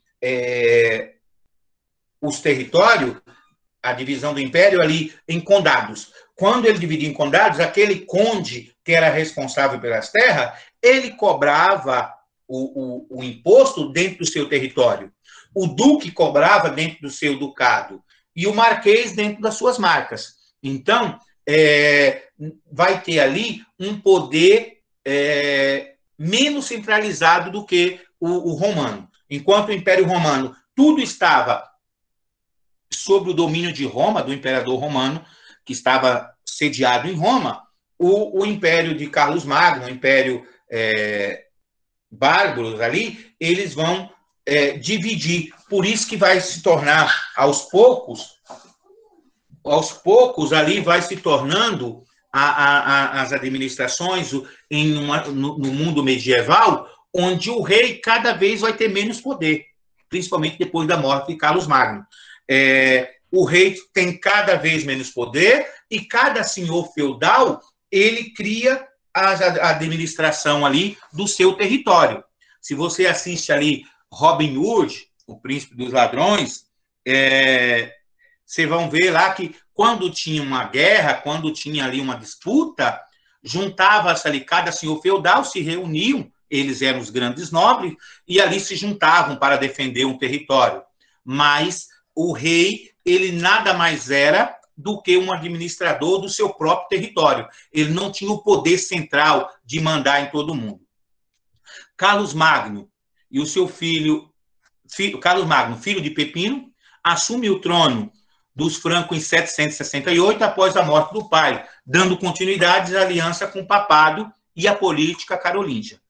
os territórios, a divisão do Império ali em condados. Quando ele dividia em condados, aquele conde que era responsável pelas terras, ele cobrava o imposto dentro do seu território. O duque cobrava dentro do seu ducado. E o marquês dentro das suas marcas. Então, vai ter ali um poder menos centralizado do que o romano. Enquanto o Império Romano, tudo estava sob o domínio de Roma, do imperador romano, que estava sediado em Roma, o Império de Carlos Magno, o Império bárbaros ali, eles vão dividir. Por isso que vai se tornar, aos poucos ali vai se tornando as administrações no mundo medieval, onde o rei cada vez vai ter menos poder, principalmente depois da morte de Carlos Magno. O rei tem cada vez menos poder e cada senhor feudal, ele cria a administração ali do seu território. Se você assiste ali Robin Hood, o príncipe dos ladrões, vocês vão ver lá que quando tinha uma guerra, quando tinha ali uma disputa, juntava-se ali, cada senhor feudal se reuniam, eles eram os grandes nobres, e ali se juntavam para defender um território. Mas o rei, ele nada mais era do que um administrador do seu próprio território. Ele não tinha o poder central de mandar em todo mundo. Carlos Magno e o seu filho Carlos Magno, filho de Pepino, assume o trono dos francos em 768, após a morte do pai, dando continuidade à aliança com o papado e a política carolíngia,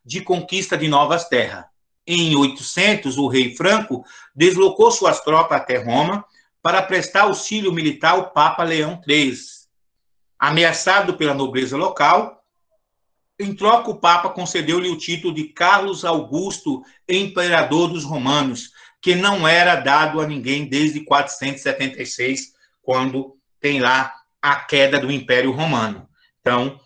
de conquista de novas terras. Em 800, o rei franco deslocou suas tropas até Roma para prestar auxílio militar ao Papa Leão III. Ameaçado pela nobreza local, em troca, o Papa concedeu-lhe o título de Carlos Augusto, imperador dos romanos, que não era dado a ninguém desde 476, quando tem lá a queda do Império Romano. Então,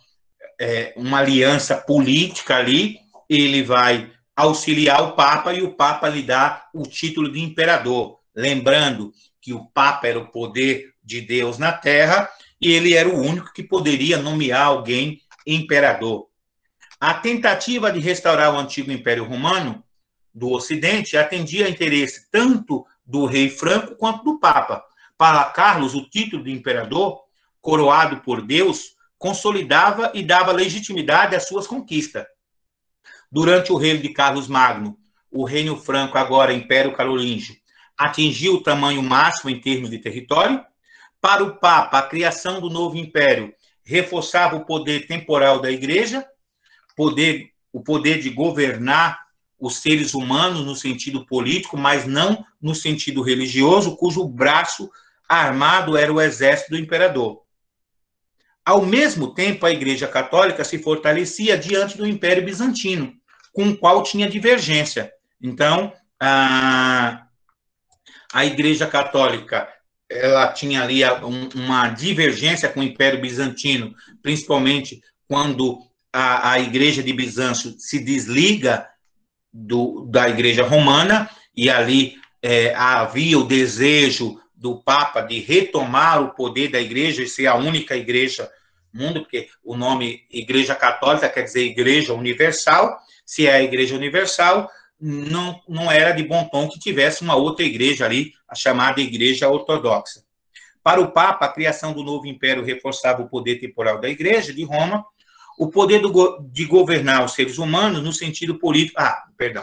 uma aliança política ali, ele vai auxiliar o Papa e o Papa lhe dá o título de imperador. Lembrando que o Papa era o poder de Deus na Terra e ele era o único que poderia nomear alguém imperador. A tentativa de restaurar o antigo Império Romano do Ocidente atendia a interesse tanto do rei franco quanto do Papa. Para Carlos, o título de imperador, coroado por Deus, consolidava e dava legitimidade às suas conquistas. Durante o reino de Carlos Magno, o reino franco, agora Império Carolíngio, atingiu o tamanho máximo em termos de território. Para o Papa, a criação do novo império reforçava o poder temporal da Igreja, o poder de governar os seres humanos no sentido político, mas não no sentido religioso, cujo braço armado era o exército do imperador. Ao mesmo tempo, a Igreja Católica se fortalecia diante do Império Bizantino, com o qual tinha divergência. Então, a Igreja Católica, ela tinha ali uma divergência com o Império Bizantino, principalmente quando a Igreja de Bizâncio se desliga da Igreja Romana, e ali havia o desejo do Papa de retomar o poder da Igreja e ser a única Igreja mundo, porque o nome Igreja Católica quer dizer Igreja Universal. Se é a Igreja Universal, não era de bom tom que tivesse uma outra igreja ali, a chamada Igreja Ortodoxa. Para o Papa, a criação do novo império reforçava o poder temporal da Igreja de Roma, o poder de governar os seres humanos no sentido político.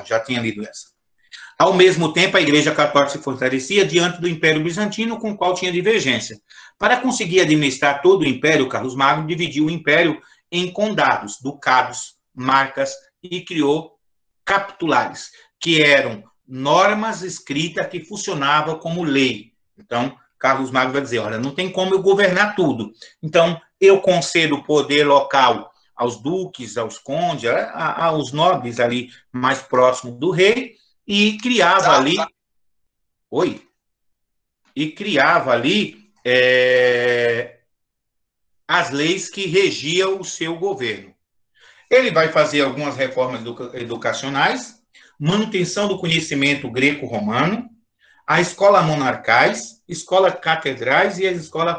Já tinha lido essa. Ao mesmo tempo, a Igreja Católica se fortalecia diante do Império Bizantino, com o qual tinha divergência. Para conseguir administrar todo o Império, Carlos Magno dividiu o Império em condados, ducados, marcas e criou capitulares, que eram normas escritas que funcionavam como lei. Então, Carlos Magno vai dizer, olha, não tem como eu governar tudo. Então, eu concedo o poder local aos duques, aos condes, aos nobres ali mais próximos do rei, e criava ali... as leis que regiam o seu governo. Ele vai fazer algumas reformas educacionais, manutenção do conhecimento greco-romano, a escola monarcais, escola catedrais e as escolas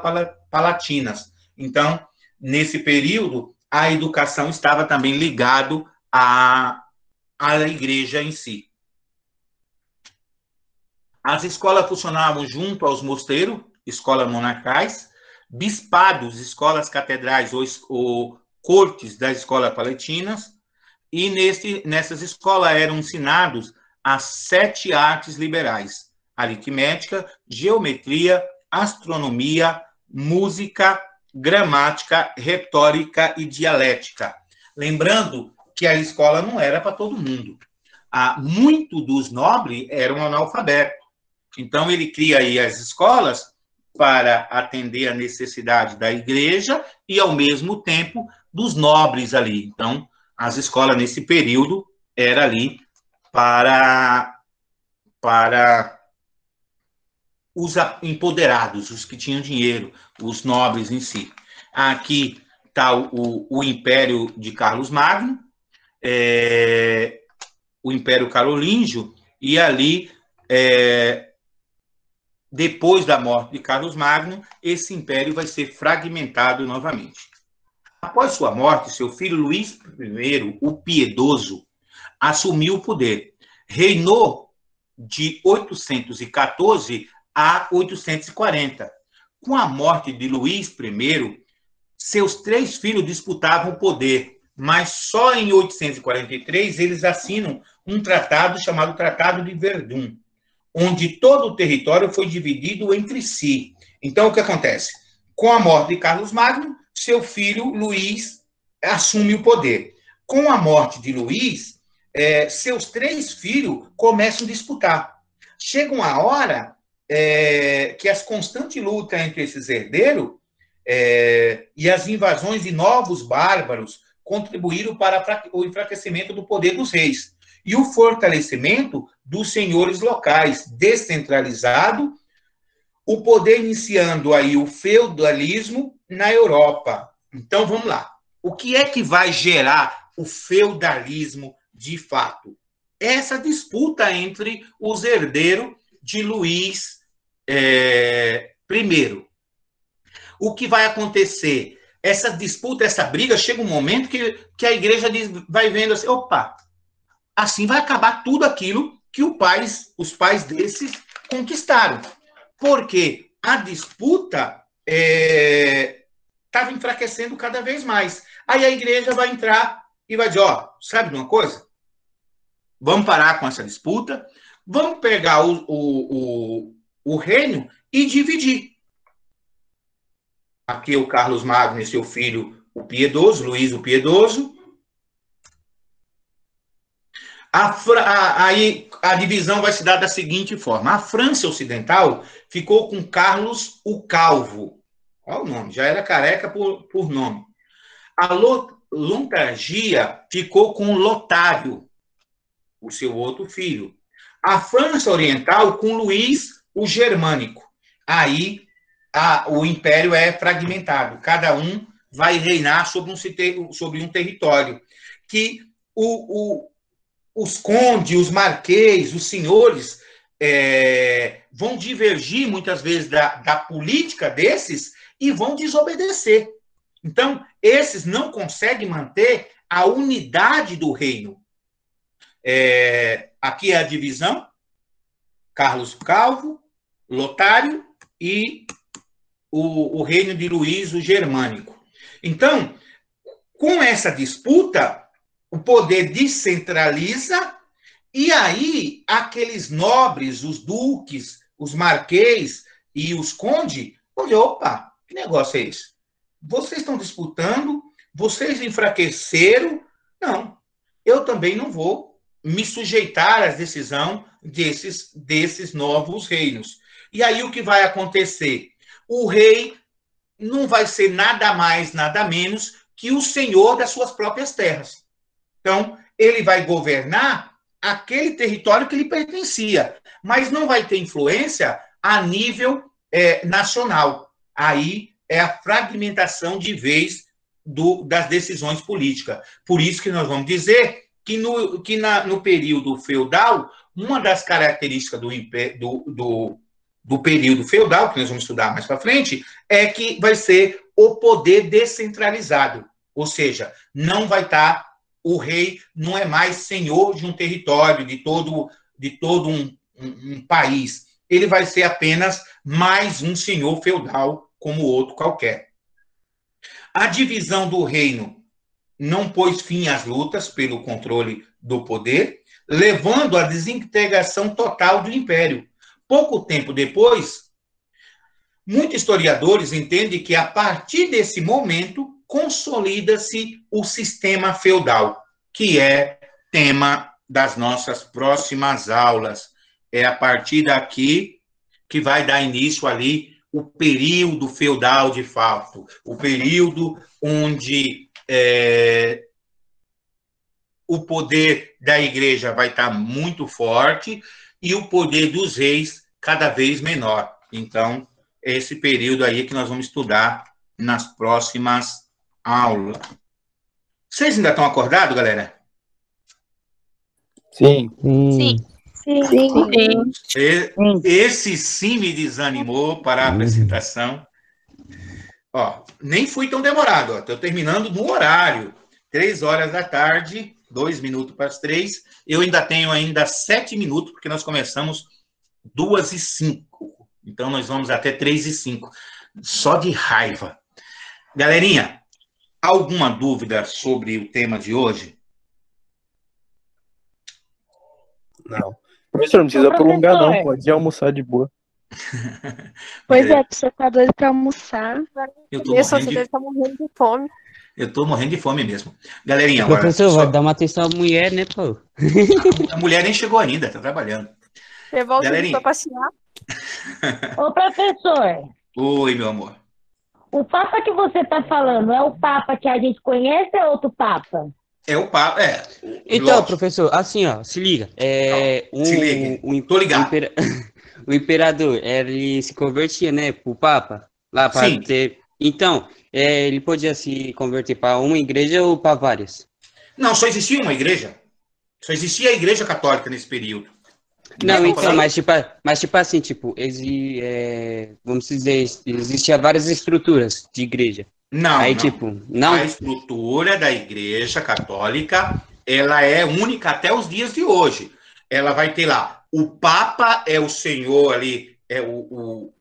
palatinas. Então, nesse período, a educação estava também ligado à igreja em si. As escolas funcionavam junto aos mosteiros, escolas monarcais, bispados, escolas catedrais ou cortes das escolas palatinas, e nessas escolas eram ensinados as 7 artes liberais: aritmética, geometria, astronomia, música, gramática, retórica e dialética. Lembrando que a escola não era para todo mundo. Muito dos nobres eram analfabetos. Então, ele cria aí as escolas para atender a necessidade da igreja e, ao mesmo tempo, dos nobres ali. Então, as escolas, nesse período, eram ali para os empoderados, os que tinham dinheiro, os nobres em si. Aqui está o Império de Carlos Magno, o Império Carolíngio, e ali, depois da morte de Carlos Magno, esse império vai ser fragmentado novamente. Após sua morte, seu filho Luís I, o Piedoso, assumiu o poder. Reinou de 814 a 840. Com a morte de Luís I, seus 3 filhos disputavam o poder, mas só em 843 eles assinam um tratado chamado Tratado de Verdun, onde todo o território foi dividido entre si. Então, o que acontece? Com a morte de Carlos Magno, seu filho Luís assume o poder. Com a morte de Luís, seus 3 filhos começam a disputar. Chega uma hora que as constantes lutas entre esses herdeiros e as invasões de novos bárbaros contribuíram para o enfraquecimento do poder dos reis e o fortalecimento dos senhores locais, descentralizado, o poder iniciando aí o feudalismo na Europa. Então, vamos lá. O que é que vai gerar o feudalismo de fato? Essa disputa entre os herdeiros de Luís I. O que vai acontecer? Essa disputa, essa briga, chega um momento que a igreja vai vendo assim, opa, assim vai acabar tudo aquilo que os pais desses conquistaram. Porque a disputa estava enfraquecendo cada vez mais. Aí a igreja vai entrar e vai dizer, sabe de uma coisa? Vamos parar com essa disputa, vamos pegar o reino e dividir. Aqui o Carlos Magno e seu filho, o Piedoso, Luís o Piedoso. Aí a divisão vai se dar da seguinte forma. A França Ocidental ficou com Carlos o Calvo. Olha o nome, já era careca por nome. A Lontargia ficou com Lotário, o seu outro filho. A França Oriental com Luís o Germânico. Aí o império é fragmentado. Cada um vai reinar sobre um território. Que os condes, os marquês, os senhores vão divergir muitas vezes da política desses e vão desobedecer. Então, esses não conseguem manter a unidade do reino. Aqui é a divisão, Carlos Calvo, Lotário e o reino de Luís o Germânico. Então, com essa disputa, o poder descentraliza e aí aqueles nobres, os duques, os marquês e os condes vão dizer, opa, que negócio é esse? Vocês estão disputando, vocês enfraqueceram, não, eu também não vou me sujeitar à decisão desses novos reinos. E aí o que vai acontecer? O rei não vai ser nada mais, nada menos que o senhor das suas próprias terras. Então, ele vai governar aquele território que lhe pertencia, mas não vai ter influência a nível nacional. Aí é a fragmentação de vez das decisões políticas. Por isso que nós vamos dizer que no período feudal, uma das características do período feudal, que nós vamos estudar mais para frente, é que vai ser o poder descentralizado. Ou seja, não vai estar, o rei não é mais senhor de um território, de todo um país. Ele vai ser apenas mais um senhor feudal, como outro qualquer. A divisão do reino não pôs fim às lutas pelo controle do poder, levando à desintegração total do império. Pouco tempo depois, muitos historiadores entendem que, a partir desse momento, consolida-se o sistema feudal, que é tema das nossas próximas aulas. É a partir daqui que vai dar início ali o período feudal de fato, o período onde o poder da igreja vai estar muito forte e o poder dos reis cada vez menor. Então, esse período aí que nós vamos estudar nas próximas aulas. Vocês ainda estão acordados, galera? Sim. Sim. Esse sim me desanimou para a apresentação. Ó, nem fui tão demorado, estou terminando no horário. 3 horas da tarde, 2 minutos para as 3. Eu ainda tenho 7 minutos, porque nós começamos 2h05. Então, nós vamos até 3h05. Só de raiva. Galerinha, alguma dúvida sobre o tema de hoje? Não. Professor, não precisa prolongar, não. Pode ir almoçar de boa. Pois é, você tá doido pra almoçar. Eu Você deve estar morrendo de fome. Eu tô morrendo de fome mesmo. Galerinha, agora... Professor, vai dar uma atenção à mulher, né, pô? A mulher nem chegou ainda, tá trabalhando. Você volta Galerinha. pra passear. Ô, professor, Oi, meu amor. o Papa que você tá falando é o Papa que a gente conhece ou é outro Papa? É o Papa, Então, lógico. professor, assim, ó, se liga. Se liga. Tô ligado. O imperador, ele se convertia, né, pro Papa, lá para Sim. ter... Então, ele podia se converter para uma igreja ou para várias? Não, só existia uma igreja. Só existia a igreja católica nesse período. Não, então, mas tipo assim, tipo, vamos dizer, existia várias estruturas de igreja. Não, Aí, não. tipo, não? A estrutura da igreja católica, ela é única até os dias de hoje. Ela vai ter lá, o Papa é o senhor ali, é o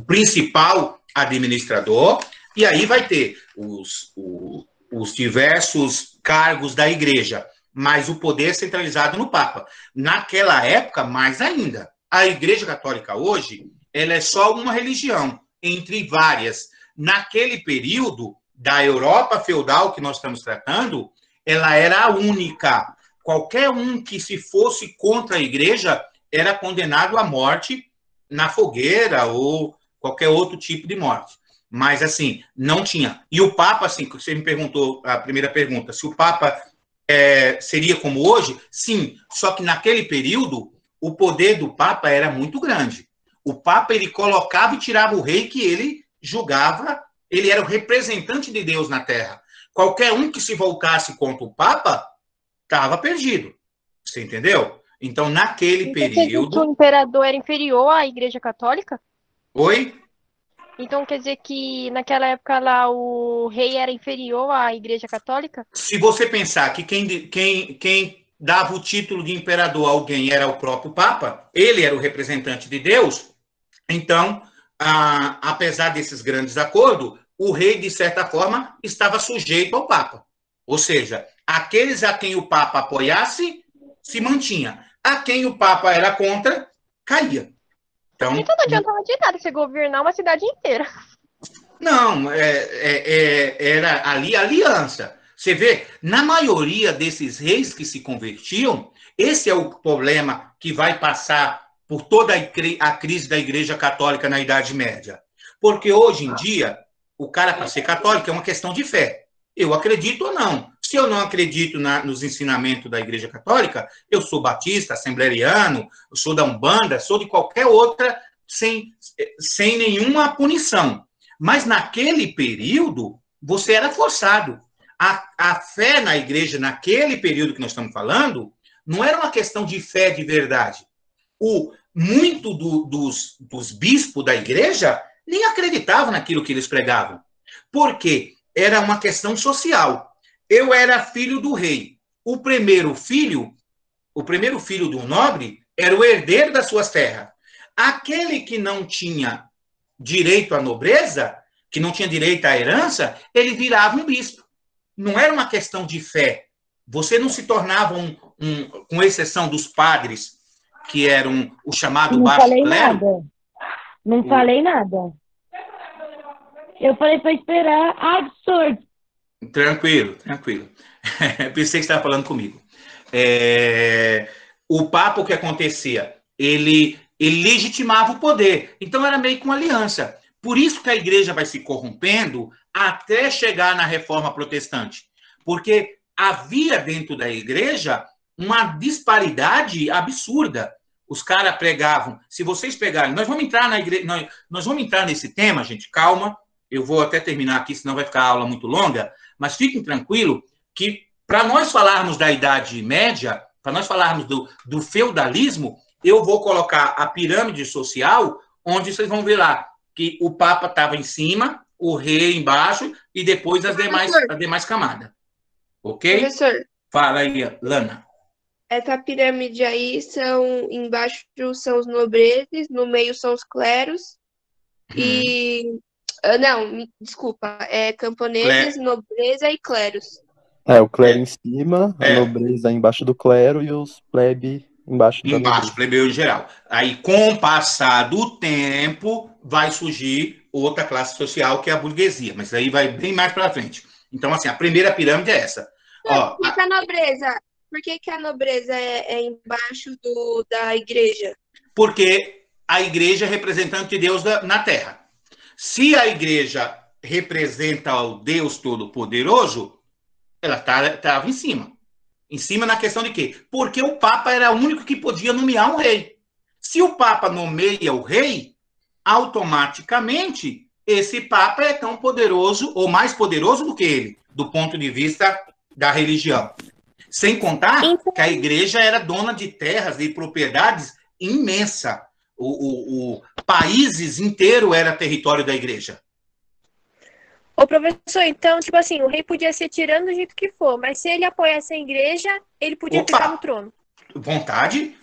principal administrador, e aí vai ter os diversos cargos da igreja, mas o poder centralizado no Papa. Naquela época, mais ainda. A Igreja Católica hoje, ela é só uma religião, entre várias. Naquele período da Europa feudal que nós estamos tratando, ela era a única. Qualquer um que se fosse contra a igreja era condenado à morte na fogueira ou qualquer outro tipo de morte. Mas, assim, não tinha. E o Papa, assim, você me perguntou, a primeira pergunta, se o Papa seria como hoje? Sim, só que naquele período, o poder do Papa era muito grande. O Papa, ele colocava e tirava o rei que ele julgava, ele era o representante de Deus na Terra. Qualquer um que se voltasse contra o Papa, estava perdido. Você entendeu? Então, naquele período... O imperador era inferior à Igreja Católica? Oi? Então quer dizer que naquela época lá o rei era inferior à Igreja Católica? Se você pensar que quem dava o título de imperador a alguém era o próprio Papa, ele era o representante de Deus, então, apesar desses grandes acordos, o rei, de certa forma, estava sujeito ao Papa. Ou seja, aqueles a quem o Papa apoiasse, se mantinha. A quem o Papa era contra, caía. Então não adiantava de nada você governar uma cidade inteira. Não, era ali a aliança. Você vê, na maioria desses reis que se convertiam, esse é o problema que vai passar por toda a crise da Igreja Católica na Idade Média. Porque hoje em dia, o cara, para ser católico, é uma questão de fé. Eu acredito ou não. Se eu não acredito nos ensinamentos da Igreja Católica, eu sou batista, assembleariano, eu sou da Umbanda, sou de qualquer outra, sem nenhuma punição. Mas naquele período, você era forçado. A fé na igreja, naquele período que nós estamos falando, não era uma questão de fé de verdade. Muito dos bispos da igreja nem acreditavam naquilo que eles pregavam. Por quê? Era uma questão social. Eu era filho do rei. O primeiro filho do nobre era o herdeiro das suas terras. Aquele que não tinha direito à nobreza, que não tinha direito à herança, ele virava um bispo. Não era uma questão de fé. Você não se tornava com exceção dos padres, que eram o chamado baixo clero. Não falei nada. Eu falei para esperar. Absurdo. Tranquilo. Pensei que você estava falando comigo. O papo que acontecia, ele legitimava o poder. Então era meio que uma aliança. Por isso que a igreja vai se corrompendo até chegar na reforma protestante. Porque havia dentro da igreja uma disparidade absurda. Os caras pregavam. Se vocês pegarem, nós vamos entrar na igreja, nós vamos entrar nesse tema, gente, calma. Eu vou até terminar aqui, senão vai ficar a aula muito longa, mas fiquem tranquilos que para nós falarmos da Idade Média, para nós falarmos do feudalismo, eu vou colocar a pirâmide social, onde vocês vão ver lá que o Papa estava em cima, o rei embaixo e depois as demais camadas. Ok? Professor. Fala aí, Lana. Essa pirâmide aí embaixo são os nobreses, no meio são os cleros e... Não, desculpa, camponeses, nobreza e cleros. O clero em cima, a nobreza embaixo do clero e os plebe embaixo da nobreza. Plebeu em geral. Aí, com o passar do tempo, vai surgir outra classe social, que é a burguesia, mas aí vai bem mais para frente. Então, assim, a primeira pirâmide é essa. Por que a nobreza é embaixo da igreja? Porque a igreja é representante de Deus na Terra. Se a igreja representa o Deus Todo-Poderoso, ela estava em cima. Em cima na questão de quê? Porque o Papa era o único que podia nomear um rei. Se o Papa nomeia o rei, automaticamente esse Papa é tão poderoso ou mais poderoso do que ele, do ponto de vista da religião. Sem contar que a igreja era dona de terras e propriedades imensa. O países inteiro era território da igreja. Ô, professor, então, tipo assim, o rei podia ser tirano do jeito que for, mas se ele apoiasse a igreja, ele podia ficar no trono. Vontade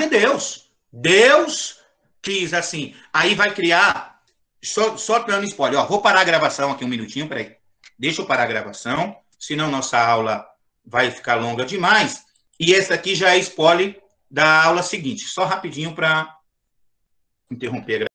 é Deus. Deus quis assim. Aí vai criar, só dando spoiler, vou parar a gravação aqui um minutinho, peraí. Deixa eu parar a gravação, senão nossa aula vai ficar longa demais. E esse aqui já é spoiler da aula seguinte. Só rapidinho para interromper a gravação.